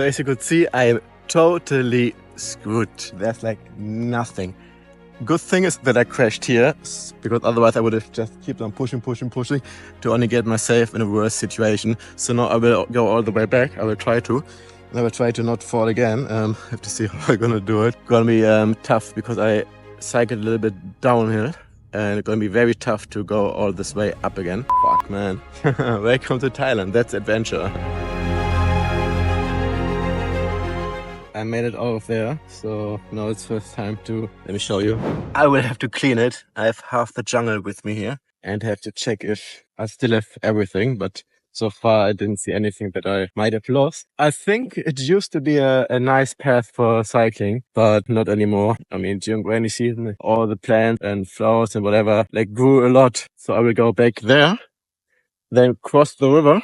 So as you could see, I am totally screwed. There's like nothing. Good thing is that I crashed here, because otherwise I would have just kept on pushing to only get myself in a worse situation. So now I will go all the way back. I will try to. And I will try to not fall again. I have to see how I'm gonna do it. It's gonna be tough because I cycled a little bit downhill. And it's gonna be very tough to go all this way up again. Fuck, man. Welcome to Thailand. That's adventure. I made it out of there, so now it's first time to, let me show you. I will have to clean it. I have half the jungle with me here and have to check if I still have everything, but so far I didn't see anything that I might have lost. I think it used to be a nice path for cycling, but not anymore. I mean, during rainy season, all the plants and flowers and whatever like grew a lot. So I will go back there, then cross the river,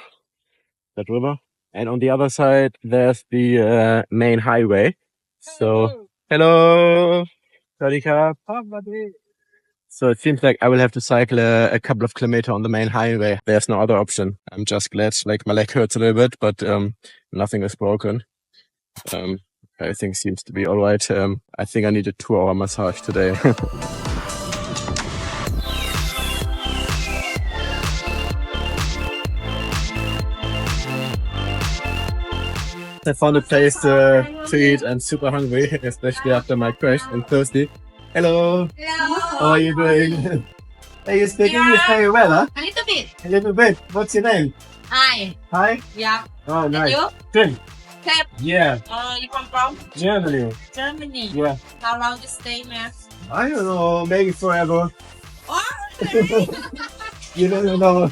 that river. And on the other side, there's the main highway. So, hello! Sawadee. So it seems like I will have to cycle a couple of kilometers on the main highway. There's no other option. I'm just glad, like my leg hurts a little bit, but nothing is broken. Everything seems to be all right. I think I need a 2-hour massage today. I found a place to eat. I'm super hungry, especially after my crash and thirsty. Hello. Hello. How are you doing? Hey, you speak English very well, huh? A little bit. A little bit. What's your name? Hi. Hi. Yeah. Oh, nice. You? Good. Cap. Yeah. You come from? Germany. Germany. Yeah. How long you stay, man? I don't know. Maybe forever. Oh, You don't know.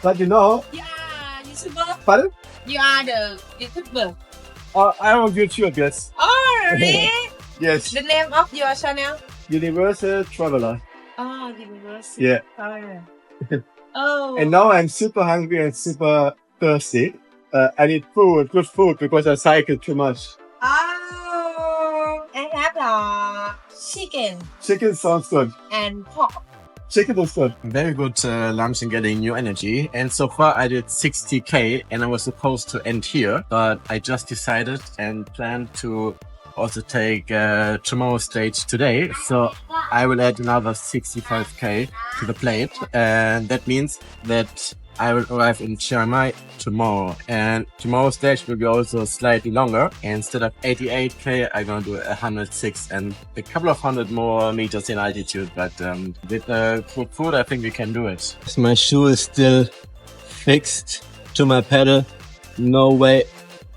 But you know. yeah, YouTuber. Pardon? You are the YouTuber. I'm on YouTube, yes. Oh, really? Yes. The name of your channel? Universal Traveler. Oh, Universe. Yeah. Oh, yeah. Oh. And now I'm super hungry and super thirsty. I need food, good food, because I cycle too much. Oh, I have chicken Chicken sounds good. and pork. Chicken is good. Very good lunch and getting new energy. And so far I did 60k and I was supposed to end here, but I just decided and planned to also take tomorrow's stage today. So I will add another 65k to the plate. And that means that I will arrive in Chiang Mai tomorrow. And tomorrow's stage will be also slightly longer. Instead of 88k, I'm gonna do 106 and a couple of hundred more meters in altitude. But with good food, I think we can do it. My shoe is still fixed to my pedal. No way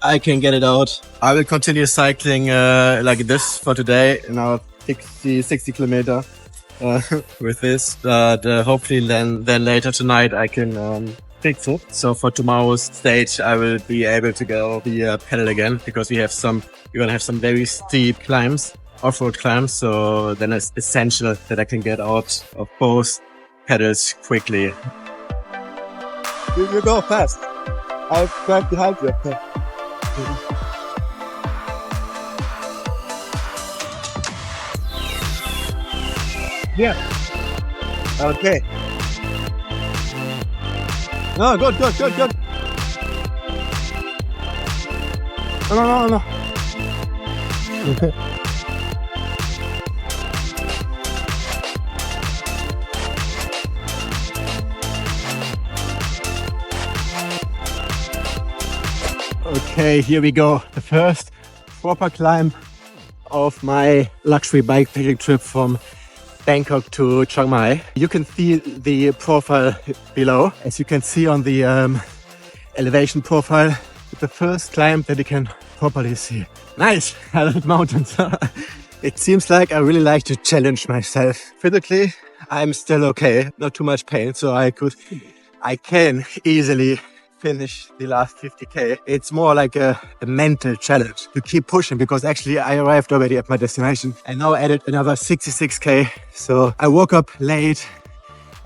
I can get it out. I will continue cycling like this for today. Now 60 kilometer. With this, but hopefully then later tonight I can fix it. So for tomorrow's stage I will be able to go the pedal again, because we're gonna have some very steep climbs, off-road climbs. So then it's essential that I can get out of both pedals quickly. You go fast. I'll grab behind you. Yeah. Okay. No, good. No. Okay, here we go. The first proper climb of my luxury bikepacking trip from Bangkok to Chiang Mai. You can see the profile below. As you can see on the elevation profile, it's the first climb that you can properly see. Nice! I love mountains. It seems like I really like to challenge myself. Physically, I'm still okay. Not too much pain, so I can easily finish the last 50k. It's more like a mental challenge to keep pushing, because actually I arrived already at my destination and now I added another 66k. So I woke up late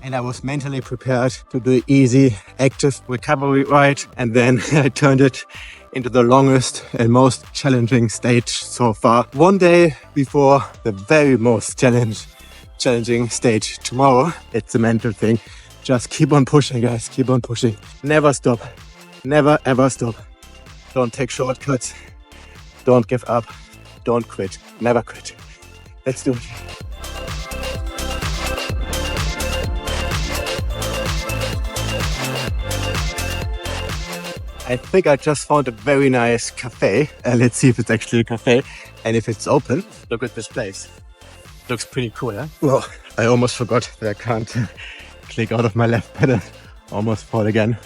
and I was mentally prepared to do easy, active recovery ride, and then I turned it into the longest and most challenging stage so far. One day before the very most challenging stage tomorrow. It's a mental thing. Just keep on pushing, guys. Keep on pushing. Never stop. Never ever stop. Don't take shortcuts. Don't give up. Don't quit. Never quit. Let's do it. I think I just found a very nice cafe. Let's see if it's actually a cafe and if it's open. Look at this place. Looks pretty cool, huh? Well, I almost forgot that I can't click out of my left pedal. Almost fall again.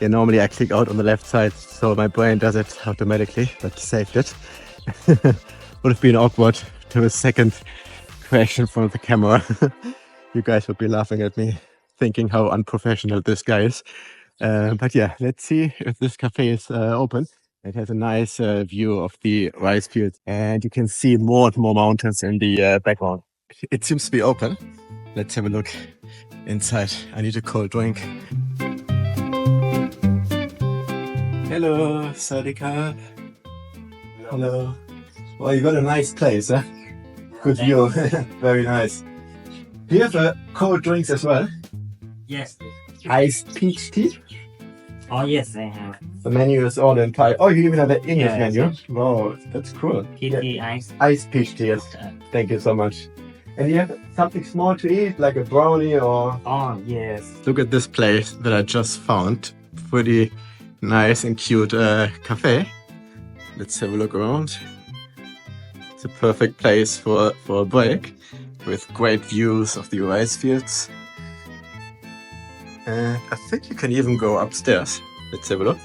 Yeah, normally I click out on the left side, so my brain does it automatically, but saved it. Would have been awkward to have a second crash in front of the camera. You guys would be laughing at me, thinking how unprofessional this guy is. But yeah, let's see if this cafe is open. It has a nice view of the rice fields, and you can see more and more mountains in the background. It seems to be open. Let's have a look inside. I need a cold drink. Hello, Sadika. Hello. Well, you got a nice place, huh? Good view. Very nice. Do you have cold drinks as well? Yes. Iced peach tea? Oh, yes, I have. The menu is all in Thai. Oh, you even have an English Yes. menu? Wow, that's cool. PT ice. Iced peach tea, yes. Thank you so much. And you have something small to eat, like a brownie or... Oh, yes. Look at this place that I just found. Pretty nice and cute cafe. Let's have a look around. It's a perfect place for a break with great views of the rice fields. I think you can even go upstairs. Let's have a look.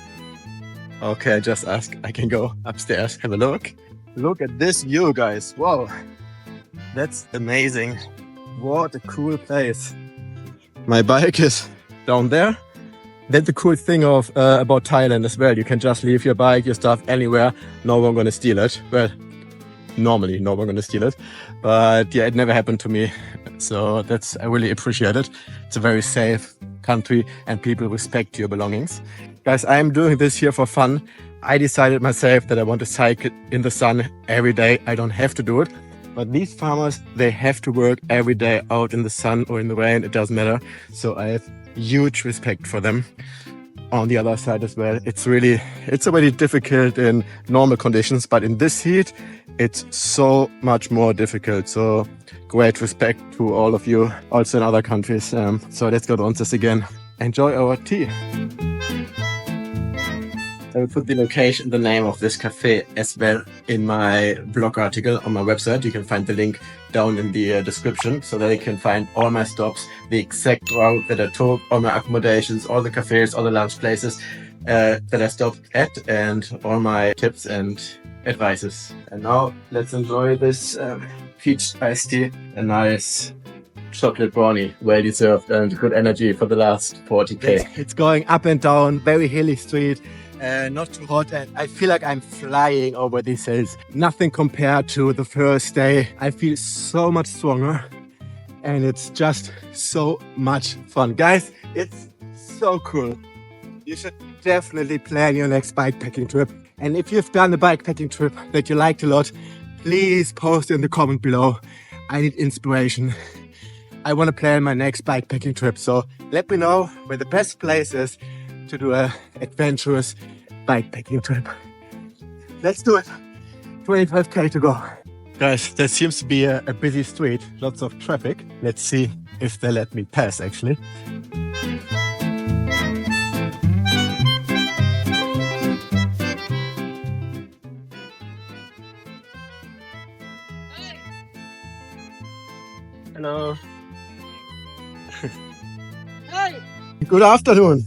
Okay, I just asked. I can go upstairs, have a look. Look at this view, guys. Wow. That's amazing. What a cool place. My bike is down there. That's the cool thing of about Thailand as well. You can just leave your bike, your stuff anywhere. No one gonna steal it. Well, normally no one gonna steal it. But yeah, it never happened to me. So I really appreciate it. It's a very safe country and people respect your belongings. Guys, I'm doing this here for fun. I decided myself that I want to cycle in the sun every day. I don't have to do it. But these farmers, they have to work every day out in the sun or in the rain. It doesn't matter. So I have huge respect for them. On the other side as well, it's already difficult in normal conditions, but in this heat, it's so much more difficult. So great respect to all of you, also in other countries. So let's go to this again. Enjoy our tea. I will put the location, the name of this cafe as well in my blog article on my website. You can find the link down in the description so that you can find all my stops, the exact route that I took, all my accommodations, all the cafes, all the lunch places that I stopped at, and all my tips and advices. And now let's enjoy this peach iced tea, a nice chocolate brownie, well deserved and good energy for the last 40k. It's going up and down, very hilly street. Not too hot, and I feel like I'm flying over these hills. Nothing compared to the first day. I feel so much stronger and it's just so much fun. Guys, it's so cool. You should definitely plan your next bikepacking trip. And if you've done a bikepacking trip that you liked a lot, please post in the comment below. I need inspiration. I want to plan my next bikepacking trip, so let me know where the best place is to do an adventurous bikepacking trip. Let's do it. 25k to go. Guys, there seems to be a busy street, lots of traffic. Let's see if they let me pass actually. Hello. Hey! Good afternoon.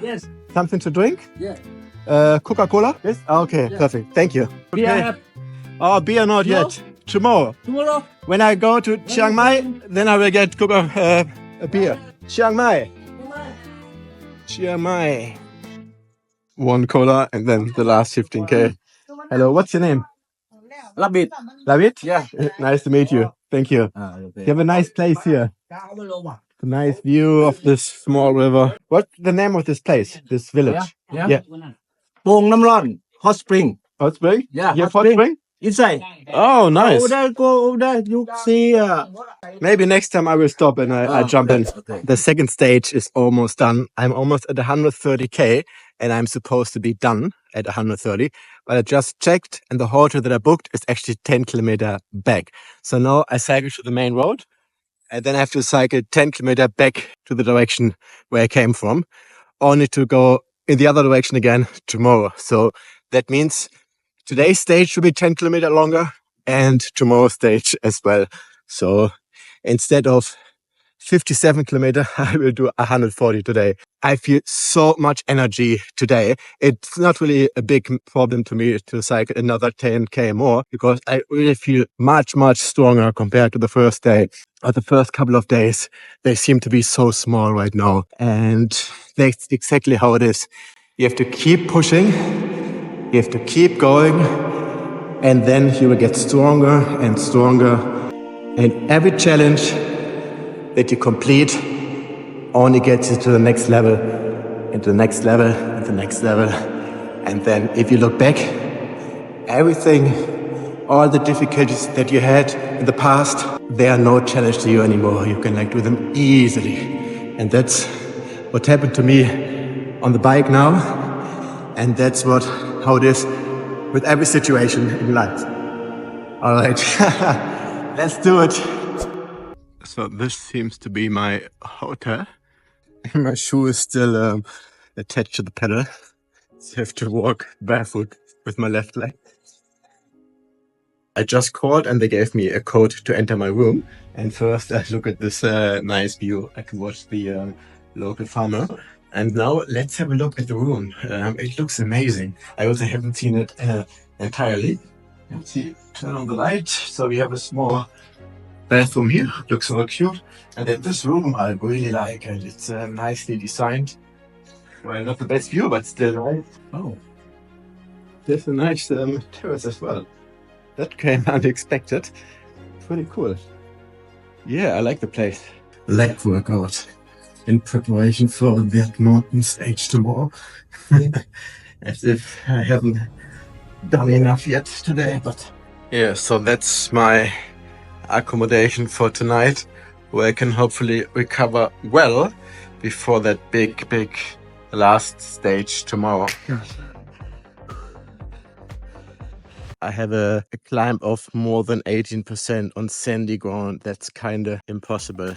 Yes. Something to drink? Yeah. Coca-Cola? Yes. Okay, Yeah. perfect. Thank you. Beer Okay. have Oh, beer not No? yet. Tomorrow. tomorrow. When I go to Chiang Mai, then I will get a beer. Chiang Mai. Chiang Mai. One cola and then the last 15k. Hello, what's your name? Rabbit. David? Yeah. Nice to meet you. Thank you. You have a nice place here. A nice view of this small river. What's the name of this place? This village? Yeah. Yeah. Pong Nam Ron. Hot spring. Hot spring? Yeah, You have hot hot spring? Inside. Oh, nice. Over there, go over there. You see. Maybe next time I will stop and I jump in. Okay. The second stage is almost done. I'm almost at 130K and I'm supposed to be done at 130. But I just checked and the hotel that I booked is actually 10 kilometer back. So now I cycle to the main road and then I have to cycle 10 kilometer back to the direction where I came from, only to go in the other direction again tomorrow. So that means today's stage will be 10 kilometer longer and tomorrow's stage as well. So instead of 57 kilometer, I will do 140 today. I feel so much energy today. It's not really a big problem to me to cycle another 10K more because I really feel much, much stronger compared to the first day. Or the first couple of days, they seem to be so small right now. And that's exactly how it is. You have to keep pushing. You have to keep going. And then you will get stronger and stronger. And every challenge that you complete only gets you to the next level, and the next level, and the next level. And then if you look back, everything, all the difficulties that you had in the past, they are no challenge to you anymore. You can do them easily. And that's what happened to me on the bike now. And that's how it is with every situation in life. All right, let's do it. So this seems to be my hotel. My shoe is still attached to the pedal. So I have to walk barefoot with my left leg. I just called and they gave me a code to enter my room. And first I look at this nice view. I can watch the local farmer. And now let's have a look at the room. It looks amazing. I also haven't seen it entirely. Let's see, turn on the light. So we have a small bathroom here. Looks so cute. And then this room I really like. And it's nicely designed. Well, not the best view, but still nice. Oh, there's a nice terrace as well. That came unexpected. Pretty cool. Yeah, I like the place. Leg workout in preparation for that mountain stage tomorrow. As if I haven't done enough yet today, but yeah, so that's my accommodation for tonight, where I can hopefully recover well before that big last stage tomorrow. I have a climb of more than 18% on sandy ground. That's kinda impossible.